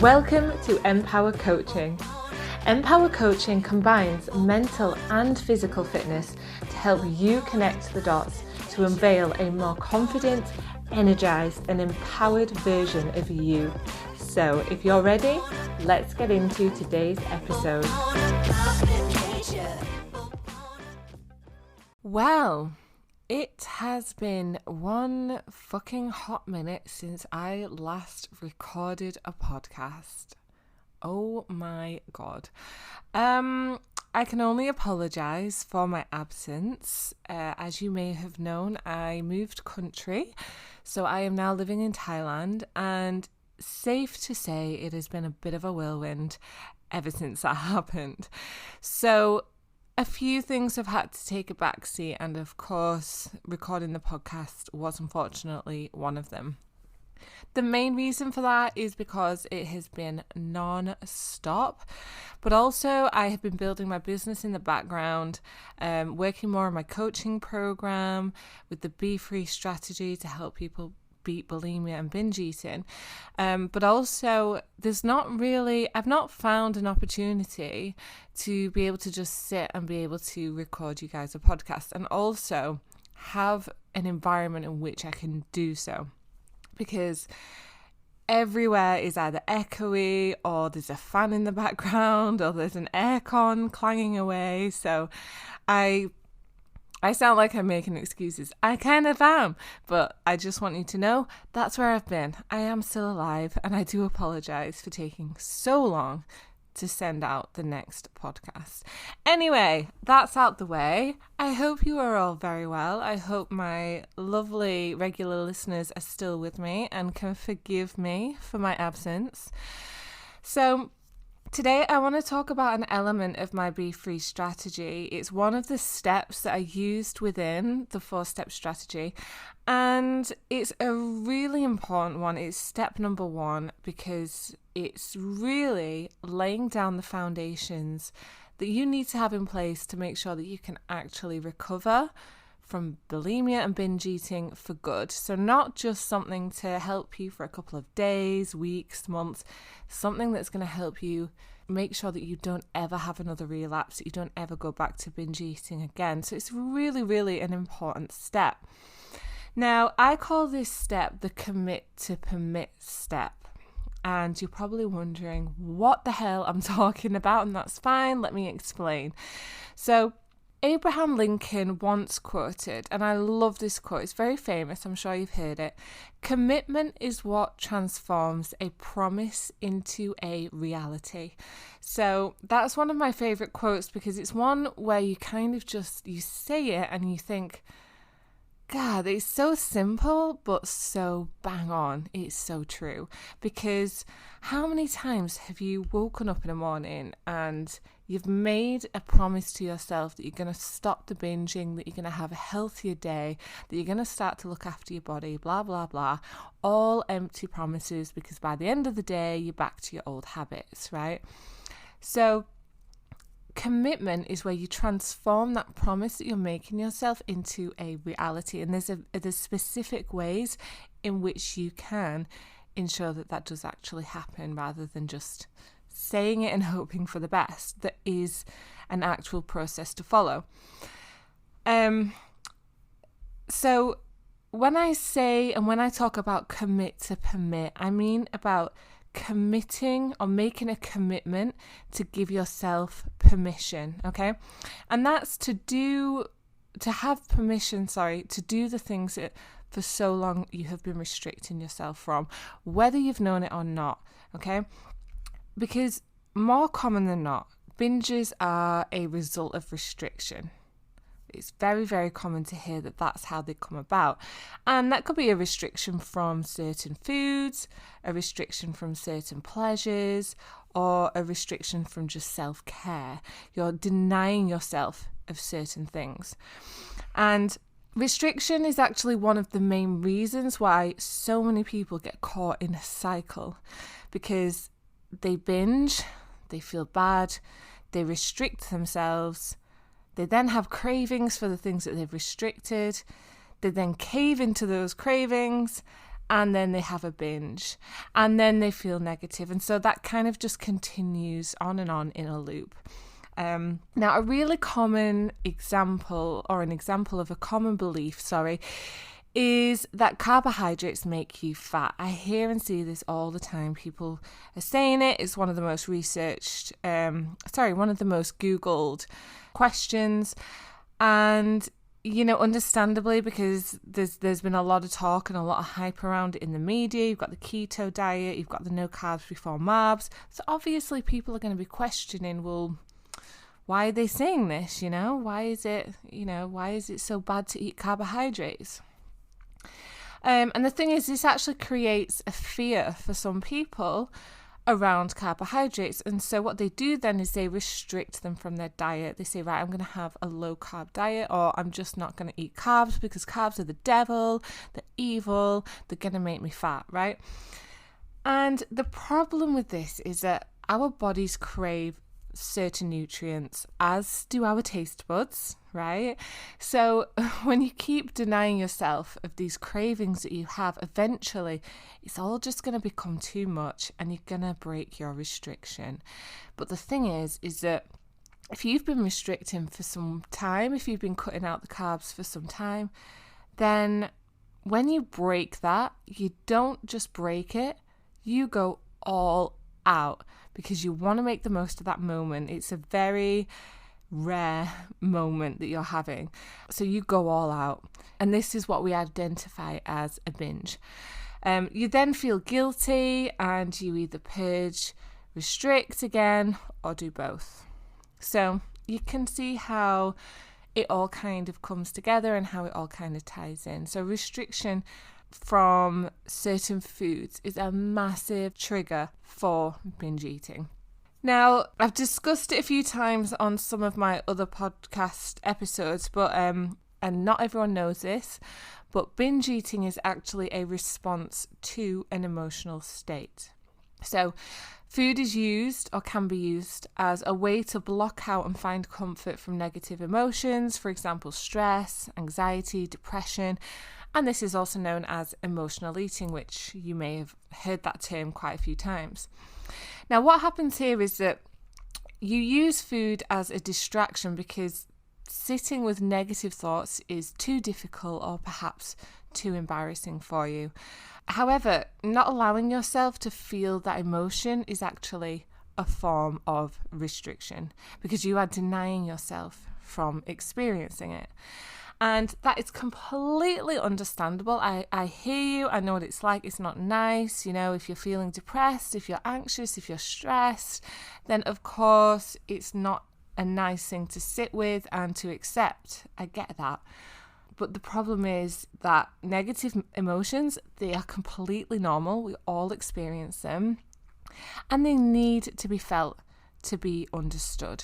Welcome to Em.Powercoaching. Em.Powercoaching combines mental and physical fitness to help you connect the dots to unveil a more confident, energized and empowered version of you. So if you're ready, let's get into today's episode. Well, it has been one fucking hot minute since I last recorded a podcast. Oh my God. I can only apologise for my absence. As you may have known, I moved country, so I am now living in Thailand, and safe to say it has been a bit of a whirlwind ever since that happened. So a few things have had to take a backseat, and of course, recording the podcast was unfortunately one of them. The main reason for that is because it has been non-stop, but also I have been building my business in the background, working more on my coaching program with the Be Free strategy to help people beat bulimia and binge eating. But also I've not found an opportunity to be able to just sit and be able to record you guys a podcast and also have an environment in which I can do so. Because everywhere is either echoey or there's a fan in the background or there's an aircon clanging away. So I sound like I'm making excuses. I kind of am, but I just want you to know that's where I've been. I am still alive, and I do apologise for taking so long to send out the next podcast. Anyway, that's out the way. I hope you are all very well. I hope my lovely regular listeners are still with me and can forgive me for my absence. So today I want to talk about an element of my Be Free strategy. It's one of the steps that I used within the 4-step strategy, and it's a really important one. It's step number 1 because it's really laying down the foundations that you need to have in place to make sure that you can actually recover from bulimia and binge eating for good. So not just something to help you for a couple of days, weeks, months, something that's going to help you make sure that you don't ever have another relapse, that you don't ever go back to binge eating again. So it's really, really an important step. Now, I call this step the commit to permit step. And you're probably wondering what the hell I'm talking about, and that's fine. Let me explain. So Abraham Lincoln once quoted, and I love this quote, it's very famous, I'm sure you've heard it: commitment is what transforms a promise into a reality. So that's one of my favourite quotes because it's one where you kind of just, you say it and you think, God, it's so simple, but so bang on. It's so true. Because how many times have you woken up in the morning and you've made a promise to yourself that you're going to stop the binging, that you're going to have a healthier day, that you're going to start to look after your body, blah, blah, blah. All empty promises, because by the end of the day, you're back to your old habits, right? So commitment is where you transform that promise that you're making yourself into a reality. And there's specific ways in which you can ensure that that does actually happen rather than just saying it and hoping for the best. There is an actual process to follow. So when I say and when I talk about commit to permit, I mean about committing or making a commitment to give yourself permission, okay? And that's to have permission to do the things that for so long you have been restricting yourself from, whether you've known it or not, okay? Because more common than not, binges are a result of restriction. It's very, very common to hear that that's how they come about. And that could be a restriction from certain foods, a restriction from certain pleasures, or a restriction from just self-care. You're denying yourself of certain things. And restriction is actually one of the main reasons why so many people get caught in a cycle, because they binge, they feel bad, they restrict themselves. They then have cravings for the things that they've restricted. They then cave into those cravings and then they have a binge, and then they feel negative. And so that kind of just continues on and on in a loop. Now, a really common example, or an example of a common belief, is that carbohydrates make you fat. I hear and see this all the time. People are saying it. It's one of the most researched, one of the most Googled questions. And, you know, understandably, because there's been a lot of talk and a lot of hype around it in the media. You've got the keto diet, you've got the no carbs before marbs. So obviously people are going to be questioning, well, why are they saying this? You know, why is it so bad to eat carbohydrates? And the thing is, this actually creates a fear for some people around carbohydrates. And so what they do then is they restrict them from their diet. They say, right, I'm going to have a low carb diet, or I'm just not going to eat carbs because carbs are the devil, they're evil, they're going to make me fat, right? And the problem with this is that our bodies crave certain nutrients, as do our taste buds, right? So when you keep denying yourself of these cravings that you have, eventually it's all just going to become too much and you're going to break your restriction. But the thing is that if you've been restricting for some time, if you've been cutting out the carbs for some time, then when you break that, you don't just break it, you go all out, because you want to make the most of that moment. It's a very rare moment that you're having. So you go all out. And this is what we identify as a binge. You then feel guilty and you either purge, restrict again, or do both. So you can see how it all kind of comes together and how it all kind of ties in. So restriction from certain foods is a massive trigger for binge eating. Now, I've discussed it a few times on some of my other podcast episodes, but and not everyone knows this, but binge eating is actually a response to an emotional state. So food is used, or can be used, as a way to block out and find comfort from negative emotions, for example, stress, anxiety, depression. And this is also known as emotional eating, which you may have heard that term quite a few times. Now, what happens here is that you use food as a distraction because sitting with negative thoughts is too difficult or perhaps too embarrassing for you. However, not allowing yourself to feel that emotion is actually a form of restriction because you are denying yourself from experiencing it. And that is completely understandable. I hear you. I know what it's like. It's not nice. You know, if you're feeling depressed, if you're anxious, if you're stressed, then of course it's not a nice thing to sit with and to accept. I get that. But the problem is that negative emotions, they are completely normal. We all experience them. And they need to be felt to be understood.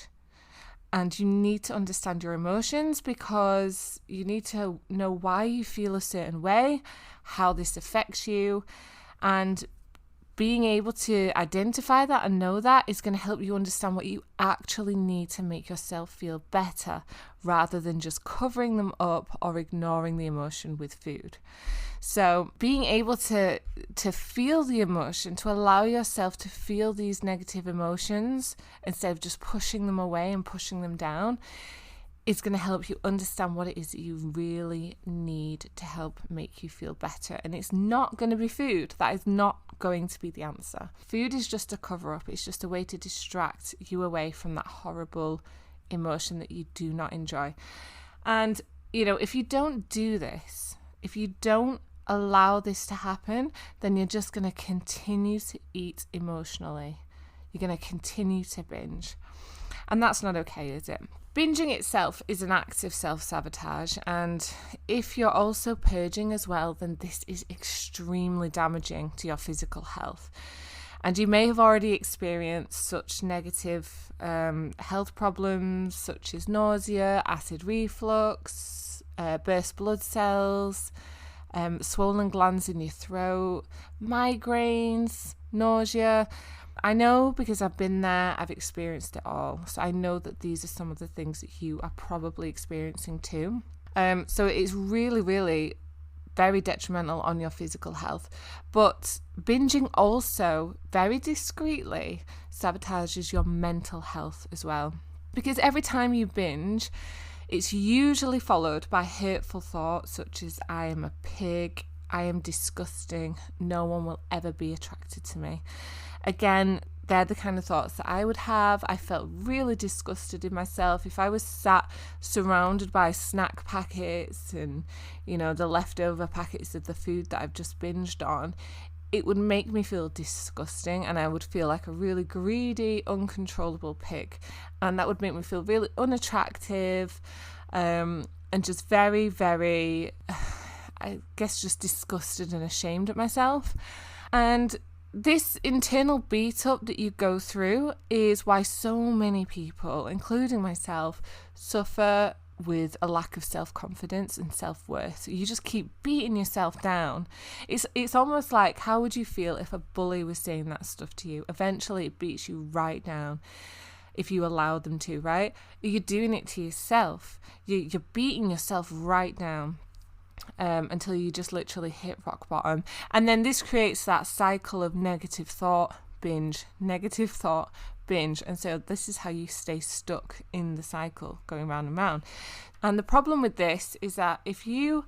And you need to understand your emotions because you need to know why you feel a certain way, how this affects you, and being able to identify that and know that is going to help you understand what you actually need to make yourself feel better rather than just covering them up or ignoring the emotion with food. So being able to feel the emotion, to allow yourself to feel these negative emotions instead of just pushing them away and pushing them down, is going to help you understand what it is that you really need to help make you feel better. And it's not going to be food. That is not going to be the answer. Food is just a cover-up. It's just a way to distract you away from that horrible emotion that you do not enjoy. And, you know, if you don't do this, if you don't allow this to happen, then you're just going to continue to eat emotionally. You're going to continue to binge. And that's not okay, is it? Binging itself is an act of self-sabotage, and if you're also purging as well, then this is extremely damaging to your physical health. And you may have already experienced such negative health problems such as nausea, acid reflux, burst blood cells, swollen glands in your throat, migraines, nausea. I know because I've been there, I've experienced it all. So I know that these are some of the things that you are probably experiencing too. So it's really, really very detrimental on your physical health. But binging also very discreetly sabotages your mental health as well. Because every time you binge, it's usually followed by hurtful thoughts such as, I am a pig, I am disgusting, no one will ever be attracted to me. Again, they're the kind of thoughts that I would have. I felt really disgusted in myself if I was sat surrounded by snack packets and, the leftover packets of the food that I've just binged on. It would make me feel disgusting, and I would feel like a really greedy, uncontrollable pig. And that would make me feel really unattractive, and just very, very, I guess, just disgusted and ashamed at myself. And this internal beat up that you go through is why so many people, including myself, suffer with a lack of self-confidence and self-worth. You just keep beating yourself down. It's almost like, how would you feel if a bully was saying that stuff to you? Eventually it beats you right down if you allow them to, right? You're doing it to yourself. You're beating yourself right down. Until you just literally hit rock bottom. And then this creates that cycle of negative thought, binge, negative thought, binge. And so this is how you stay stuck in the cycle, going round and round. And the problem with this is that if you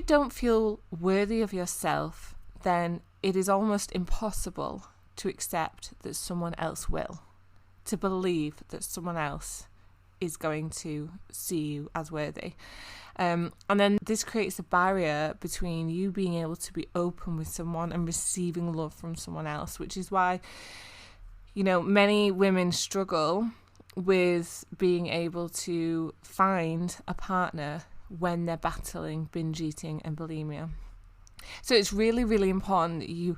don't feel worthy of yourself, then it is almost impossible to accept that someone else will, to believe that someone else is going to see you as worthy. And then this creates a barrier between you being able to be open with someone and receiving love from someone else, which is why, many women struggle with being able to find a partner when they're battling binge eating and bulimia. So it's really, really important that you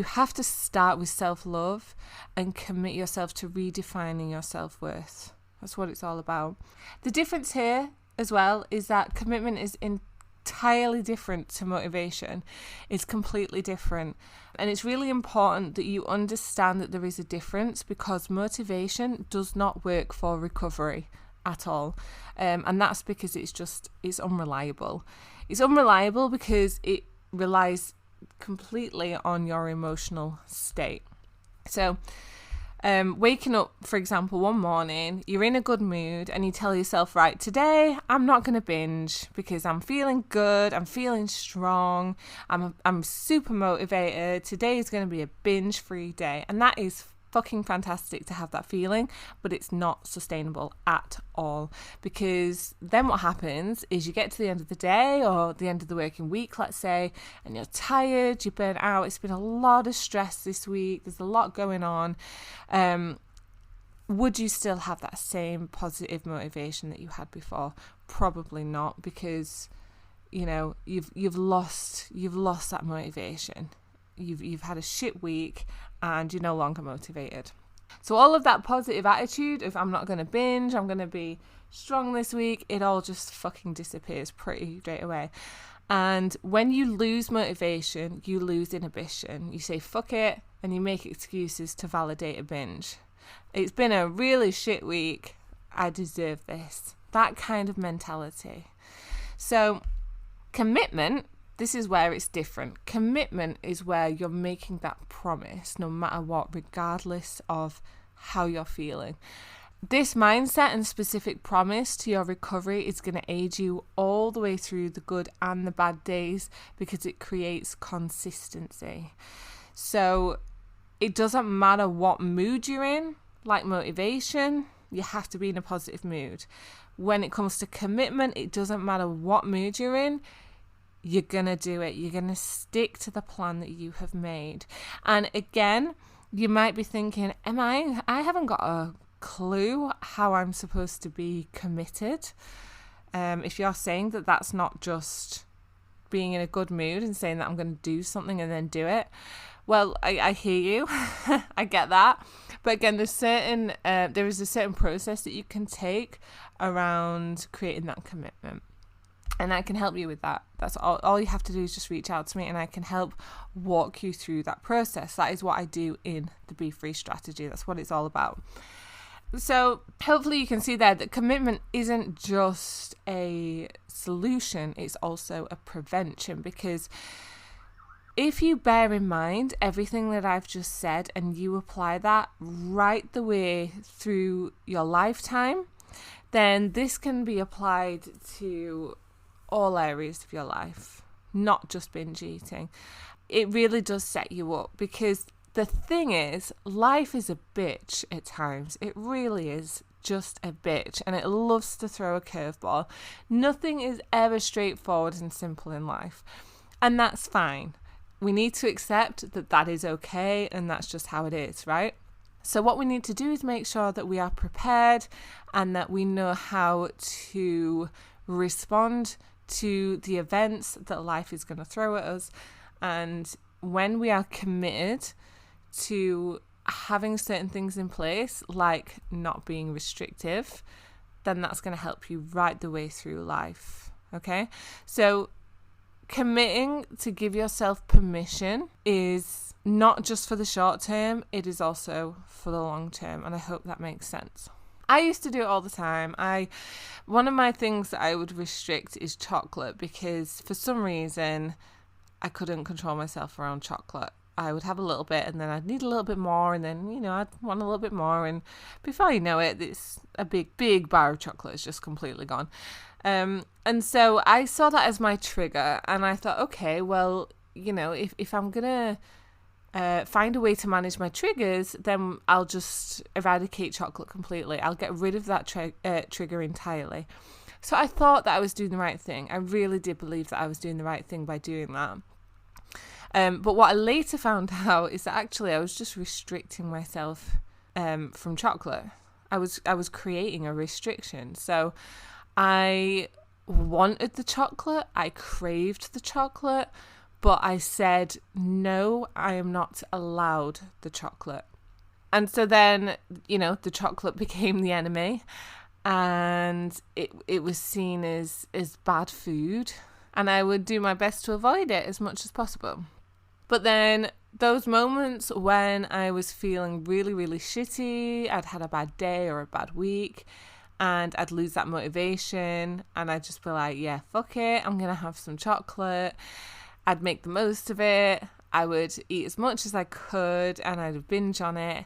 have to start with self-love and commit yourself to redefining your self-worth. That's what it's all about. The difference here as well is that commitment is entirely different to motivation. It's completely different. And it's really important that you understand that there is a difference, because motivation does not work for recovery at all. And that's because it's unreliable. It's unreliable because it relies completely on your emotional state. So, waking up, for example, one morning, you're in a good mood and you tell yourself, right, today I'm not going to binge because I'm feeling good, I'm feeling strong, I'm super motivated, today is going to be a binge-free day. And that is fucking fantastic to have that feeling, but it's not sustainable at all, because then what happens is you get to the end of the day or the end of the working week, let's say, and you're tired, you're burnt out, it's been a lot of stress this week, there's a lot going on. Would you still have that same positive motivation that you had before? Probably not, because you've lost that motivation. You've had a shit week and you're no longer motivated. So all of that positive attitude of I'm not going to binge, I'm going to be strong this week, it all just fucking disappears pretty straight away. And when you lose motivation, you lose inhibition. You say fuck it and you make excuses to validate a binge. It's been a really shit week, I deserve this. That kind of mentality. So commitment, this is where it's different. Commitment is where you're making that promise no matter what, regardless of how you're feeling. This mindset and specific promise to your recovery is going to aid you all the way through the good and the bad days, because it creates consistency. So it doesn't matter what mood you're in, like motivation, you have to be in a positive mood. When it comes to commitment, it doesn't matter what mood you're in, you're going to do it. You're going to stick to the plan that you have made. And again, you might be thinking, I haven't got a clue how I'm supposed to be committed. If you're saying that that's not just being in a good mood and saying that I'm going to do something and then do it, well, I hear you. I get that. But again, there is a certain process that you can take around creating that commitment. And I can help you with that. That's all you have to do is just reach out to me and I can help walk you through that process. That is what I do in the Be Free strategy. That's what it's all about. So hopefully you can see there that commitment isn't just a solution, it's also a prevention, because if you bear in mind everything that I've just said and you apply that right the way through your lifetime, then this can be applied to all areas of your life, not just binge eating. It really does set you up, because the thing is, life is a bitch at times. It really is just a bitch, and it loves to throw a curveball. Nothing is ever straightforward and simple in life, and that's fine. We need to accept that that is okay, and that's just how it is, right? So what we need to do is make sure that we are prepared and that we know how to respond to the events that life is going to throw at us. And when we are committed to having certain things in place, like not being restrictive, then that's going to help you right the way through life. Okay? So committing to give yourself permission is not just for the short term, it is also for the long term. And I hope that makes sense. I used to do it all the time. One of my things that I would restrict is chocolate, because for some reason I couldn't control myself around chocolate. I would have a little bit and then I'd need a little bit more, and then, I'd want a little bit more, and before you know it, it's a big bar of chocolate is just completely gone. And so I saw that as my trigger, and I thought, okay, well, if I'm gonna find a way to manage my triggers, then I'll just eradicate chocolate completely. I'll get rid of that trigger entirely. So I thought that I was doing the right thing. I really did believe that I was doing the right thing by doing that. But what I later found out is that actually I was just restricting myself from chocolate. I was creating a restriction. So I wanted the chocolate, I craved the chocolate, but I said, no, I am not allowed the chocolate. And so then, the chocolate became the enemy, and it was seen as bad food, and I would do my best to avoid it as much as possible. But then those moments when I was feeling really, really shitty, I'd had a bad day or a bad week, and I'd lose that motivation, and I'd just be like, yeah, fuck it, I'm going to have some chocolate. I'd make the most of it. I would eat as much as I could, and I'd binge on it.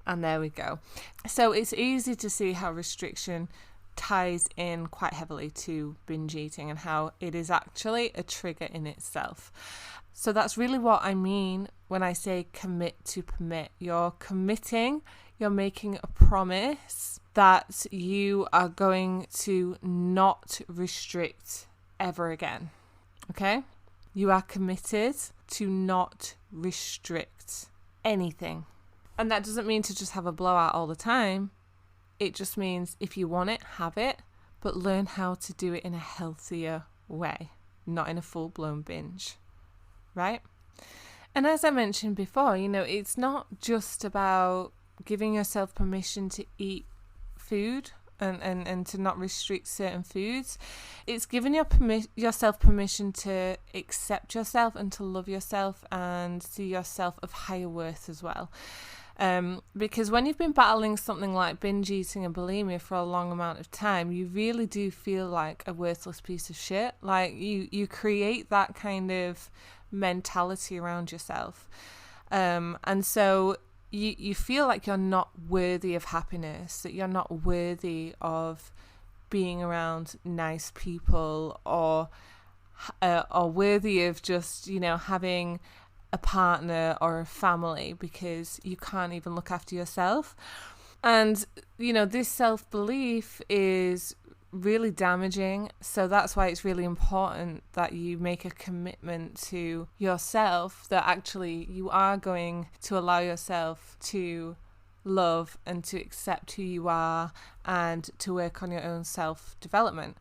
And there we go. So it's easy to see how restriction ties in quite heavily to binge eating, and how it is actually a trigger in itself. So that's really what I mean when I say commit to permit. You're committing, you're making a promise that you are going to not restrict ever again. Okay? You are committed to not restrict anything. And that doesn't mean to just have a blowout all the time. It just means if you want it, have it, but learn how to do it in a healthier way, not in a full-blown binge. Right? And as I mentioned before, it's not just about giving yourself permission to eat food and to not restrict certain foods. It's giving yourself permission to accept yourself and to love yourself and see yourself of higher worth as well. Because when you've been battling something like binge eating and bulimia for a long amount of time, you really do feel like a worthless piece of shit. Like you create that kind of mentality around yourself. And so you feel like you're not worthy of happiness, that you're not worthy of being around nice people, or worthy of just, having a partner or a family, because you can't even look after yourself. And, this self-belief is really damaging. So that's why it's really important that you make a commitment to yourself, that actually you are going to allow yourself to love and to accept who you are, and to work on your own self-development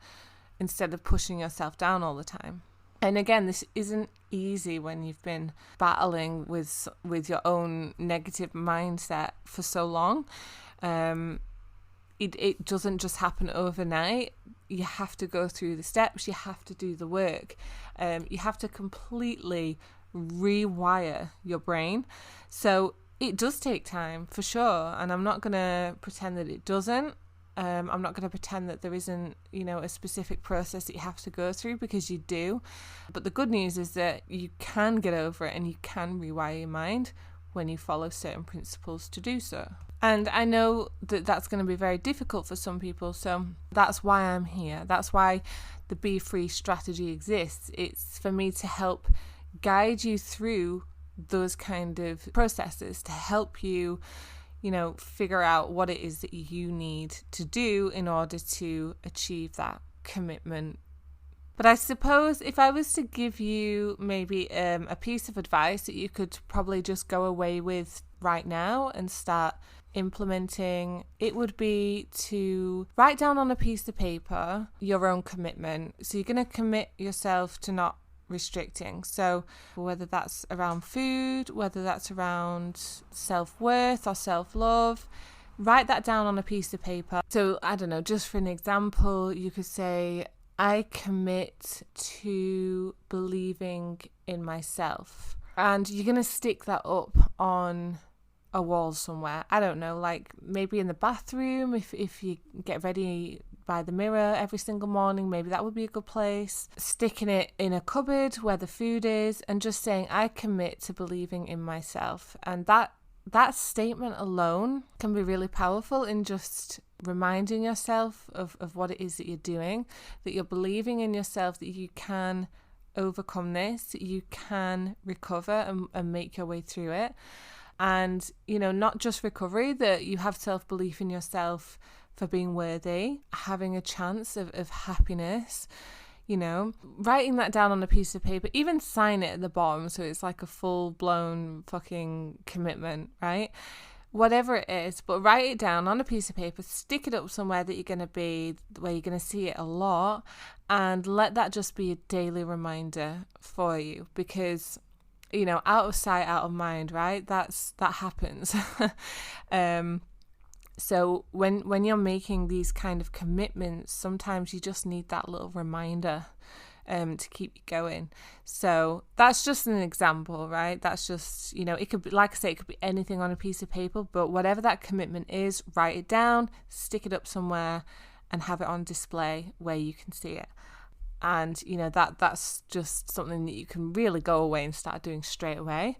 instead of pushing yourself down all the time. And again, this isn't easy when you've been battling with your own negative mindset for so long. It doesn't just happen overnight. You have to go through the steps. You have to do the work. You have to completely rewire your brain. So it does take time for sure. And I'm not going to pretend that it doesn't. I'm not going to pretend that there isn't, a specific process that you have to go through, because you do. But the good news is that you can get over it and you can rewire your mind when you follow certain principles to do so. And I know that that's going to be very difficult for some people, so that's why I'm here. That's why the Be Free strategy exists. It's for me to help guide you through those kind of processes, to help you, figure out what it is that you need to do in order to achieve that commitment. But I suppose if I was to give you maybe a piece of advice that you could probably just go away with right now and start implementing, it would be to write down on a piece of paper your own commitment. So you're going to commit yourself to not restricting. So whether that's around food, whether that's around self-worth or self-love, write that down on a piece of paper. So I don't know, just for an example, you could say, I commit to believing in myself. And you're going to stick that up on a wall somewhere. I don't know, like maybe in the bathroom, if you get ready by the mirror every single morning, maybe that would be a good place. Sticking it in a cupboard where the food is, and just saying, I commit to believing in myself. And that statement alone can be really powerful in just reminding yourself of what it is that you're doing, that you're believing in yourself, that you can overcome this, that you can recover and make your way through it. And, not just recovery, that you have self-belief in yourself for being worthy, having a chance of happiness, writing that down on a piece of paper, even sign it at the bottom so it's like a full-blown fucking commitment, right? Whatever it is, but write it down on a piece of paper, stick it up somewhere that you're going to be, where you're going to see it a lot, and let that just be a daily reminder for you, because out of sight, out of mind, right? That happens. So when you're making these kind of commitments, sometimes you just need that little reminder to keep you going. So that's just an example, right? That's just, it could be, like I say, it could be anything on a piece of paper, but whatever that commitment is, write it down, stick it up somewhere, and have it on display where you can see it. And, that's just something that you can really go away and start doing straight away.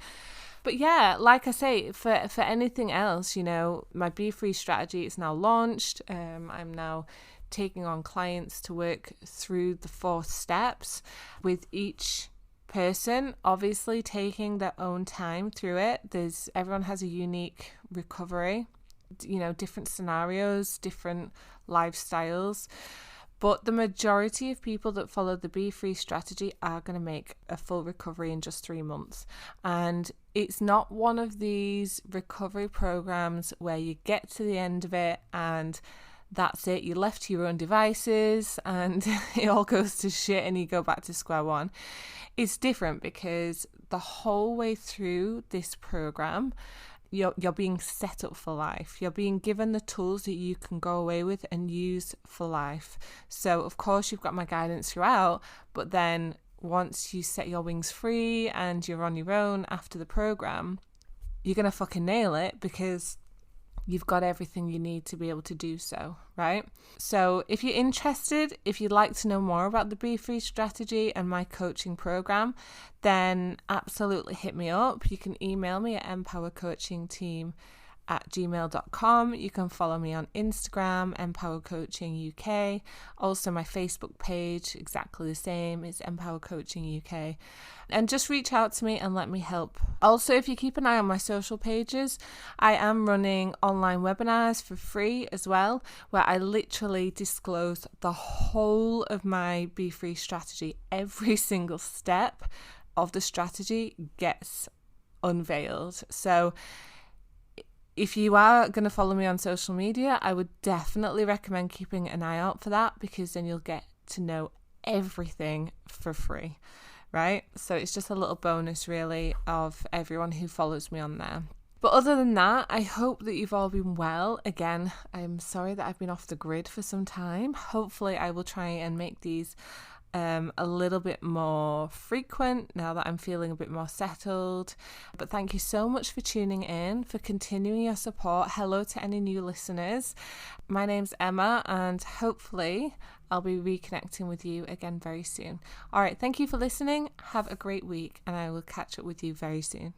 But yeah, like I say, for anything else, my Be Free strategy is now launched. I'm now taking on clients to work through the 4 steps, with each person obviously taking their own time through it. Everyone has a unique recovery, different scenarios, different lifestyles. But the majority of people that follow the Be Free strategy are going to make a full recovery in just 3 months. And it's not one of these recovery programs where you get to the end of it and that's it, you're left to your own devices and it all goes to shit and you go back to square one. It's different because the whole way through this program, you're being set up for life. You're being given the tools that you can go away with and use for life. So of course you've got my guidance throughout, but then once you set your wings free and you're on your own after the program, you're going to fucking nail it because you've got everything you need to be able to do so, right? So if you're interested, if you'd like to know more about the Be Free strategy and my coaching program, then absolutely hit me up. You can email me at Em.Powercoaching@gmail.com. You can follow me on Instagram, Em.Powercoaching UK. Also my Facebook page, exactly the same, it's Em.Powercoaching UK. And just reach out to me and let me help. Also, if you keep an eye on my social pages, I am running online webinars for free as well, where I literally disclose the whole of my Be Free strategy. Every single step of the strategy gets unveiled. So if you are going to follow me on social media, I would definitely recommend keeping an eye out for that, because then you'll get to know everything for free, right? So it's just a little bonus really of everyone who follows me on there. But other than that, I hope that you've all been well. Again, I'm sorry that I've been off the grid for some time. Hopefully I will try and make these a little bit more frequent now that I'm feeling a bit more settled. But thank you so much for tuning in, for continuing your support. Hello to any new listeners. My name's Emma, and hopefully I'll be reconnecting with you again very soon. All right, thank you for listening. Have a great week, and I will catch up with you very soon.